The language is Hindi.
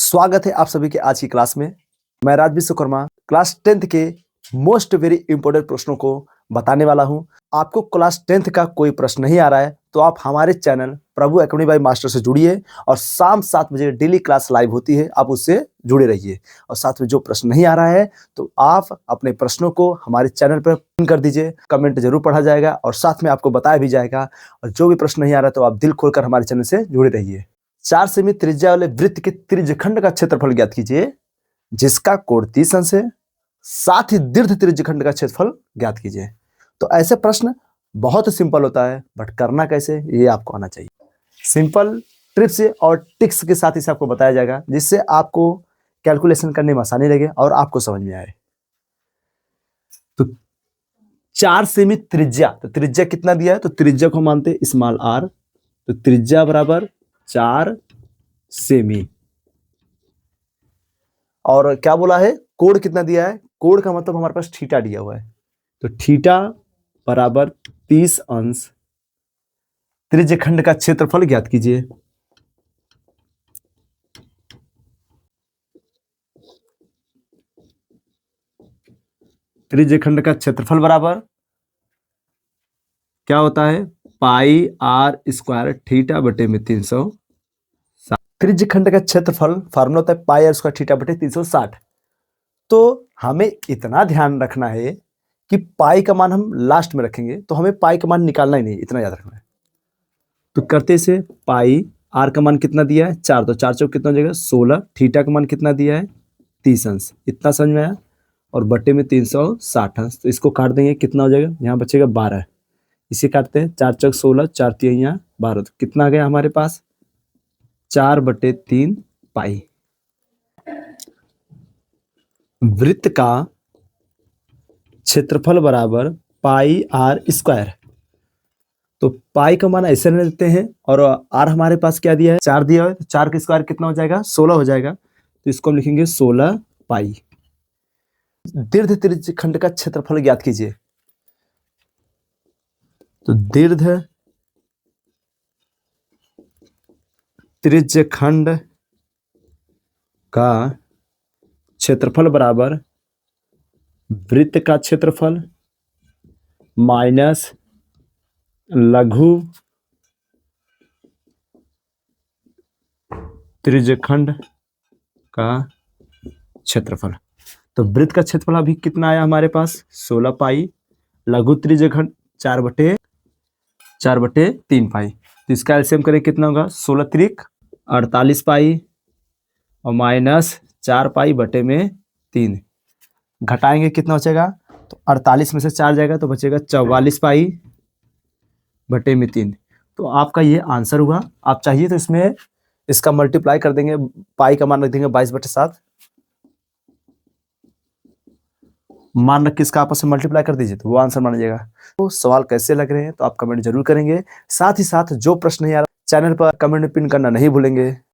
स्वागत है आप सभी के आज की क्लास में। मैं राज विश्वकर्मा क्लास 10th के मोस्ट वेरी इंपॉर्टेंट प्रश्नों को बताने वाला हूं। आपको क्लास 10th का कोई प्रश्न नहीं आ रहा है तो आप हमारे channel Prabhu academy by master से जुड़िए और शाम 7 बजे डेली क्लास लाइव होती है, आप उससे जुड़े रहिए। और साथ में जो प्रश्न नहीं आ रहा है तो आप अपने प्रश्नों को हमारे चैनल पर पिन कर दीजिए, कमेंट जरूर पढ़ा जाएगा और साथ में आपको बताया भी जाएगा। और जो भी प्रश्न नहीं आ रहा तो आप दिल खोलकर हमारे चैनल से जुड़े रहिए। 4 सेमी त्रिज्या वाले वृत्त के त्रिज्यखंड का क्षेत्रफल ज्ञात कीजिए जिसका कोण 30 अंश है, साथ ही दीर्घ त्रिज्यखंड का क्षेत्रफल ज्ञात कीजिए। तो ऐसे प्रश्न बहुत सिंपल होता है, बट करना कैसे ये आपको आना चाहिए। सिंपल ट्रिक्स और टिक्स के साथ इसे आपको बताया जाएगा जिससे आपको कैलकुलेशन करने में आसानी लगे और आपको समझ में आए। तो 4 सेमी त्रिज्या, तो त्रिज्या कितना दिया है तो त्रिज्या को मानते हैं स्मॉल आर, तो त्रिज्या बराबर 4 सेमी। और क्या बोला है, कोण कितना दिया है, कोण का मतलब हमारे पास थीटा दिया हुआ है, तो थीटा बराबर 30 अंश। त्रिज्यखंड का क्षेत्रफल ज्ञात कीजिए। त्रिज्यखंड का क्षेत्रफल बराबर क्या होता है, पाई आर स्क्वायर थीटा बटे में 360। त्रिज्यखंड का क्षेत्रफल फार्मूला होता है पाई आर स्क्वायर थीटा बटे 360। तो हमें इतना ध्यान रखना है कि पाई का मान हम लास्ट में रखेंगे, तो हमें पाई का मान निकालना ही नहीं, इतना याद रखना है। तो करते से पाई आर का मान कितना दिया है 4, तो 4 चौक कितना हो जाएगा 16, थीटा का मान कितना दिया है 30 अंश, इतना समझ में आया। और बटे में 360 अंश, तो इसको काट देंगे, कितना हो जाएगा, यहाँ बचेगा 12। इसे काटते हैं, 4 चौक 16, 4 तिया 12, तो कितना आ गया हमारे पास 4/3 पाई। वृत्त का क्षेत्रफल बराबर पाई आर स्क्वायर, तो पाई का मान ऐसे ले लेते हैं और आर हमारे पास क्या दिया है 4 दिया है, तो 4 का स्क्वायर कितना हो जाएगा 16 हो जाएगा, तो इसको हम लिखेंगे 16 पाई। दीर्घ त्रिज्यखंड का क्षेत्रफल ज्ञात कीजिए, तो दीर्घ त्रिज्यखंड का क्षेत्रफल बराबर वृत्त का क्षेत्रफल माइनस लघु त्रिज्यखंड का क्षेत्रफल। तो वृत्त का क्षेत्रफल अभी कितना आया हमारे पास 16 पाई, लघु त्रिज्यखंड 4/3 पाई, तो इसका एलसीएम करें कितना होगा 16 त्रिक 48 पाई और माइनस 4 पाई बटे में 3, घटाएंगे कितना बचेगा, तो 48 में से 4 जाएगा तो बचेगा 44 पाई बटे में 3। तो आपका ये आंसर हुआ। आप चाहिए तो इसमें इसका मल्टीप्लाई कर देंगे, पाई का मान रख देंगे 22/7, मान रख के इसका आपस में मल्टीप्लाई कर दीजिए तो वो आंसर मान जाएगा। तो सवाल कैसे लग रहे हैं तो आप कमेंट जरूर करेंगे। साथ ही साथ जो प्रश्न है यार चैनल पर कमेंट में पिन करना नहीं भूलेंगे।